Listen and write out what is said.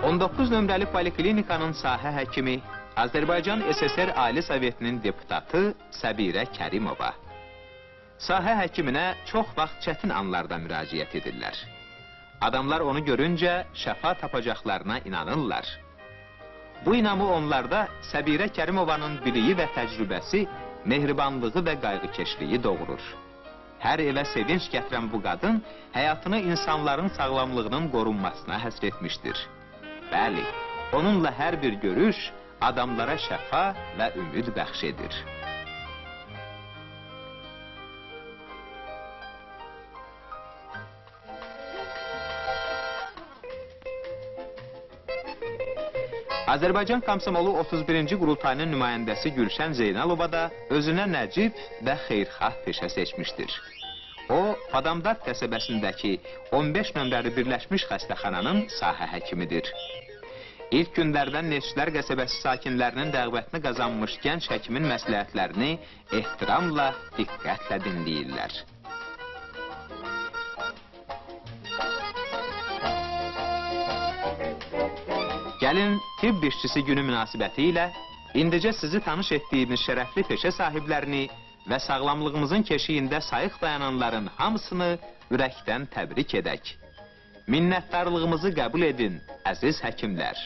19 nömrəli poliklinikanın sahə həkimi, Azərbaycan SSR Ali Sovetinin deputatı Səbirə Kərimova. Sahə həkiminə çox vaxt çətin anlarda müraciət edirlər. Adamlar onu görüncə şəfa tapacaqlarına inanırlar. Bu inamı onlarda Səbirə Kərimovanın biliyi və təcrübəsi, mehribanlığı və qayğıkeşliyi doğurur. Hər evə sevinç gətirən bu qadın həyatını insanların sağlamlığının qorunmasına həsr etmişdir. Bəli, onunla hər bir görüş adamlara şəfa və ümid bəxş edir. Azərbaycan Komsomolu 31-ci qurultayının nümayəndəsi Gülşən Zeynalova da özünə nəcib və xeyrxah peşə seçmişdir. O, Fadamdaq qəsəbəsindəki 15 nömrəli Birləşmiş Xəstəxananın sahə həkimidir. İlk günlərdən Neftçilər qəsəbəsi sakinlərinin rəğbətini qazanmış gənc həkimin məsləhətlərini ehtiramla, diqqətlə dinləyirlər. Gəlin, tibb işçisi günü münasibəti ilə indicə sizi tanış etdiyimiz şərəfli peşə sahiblərini və sağlamlığımızın keşiyində sayıq dayananların hamısını ürəkdən təbrik edək. Minnətdarlığımızı qəbul edin, əziz həkimlər.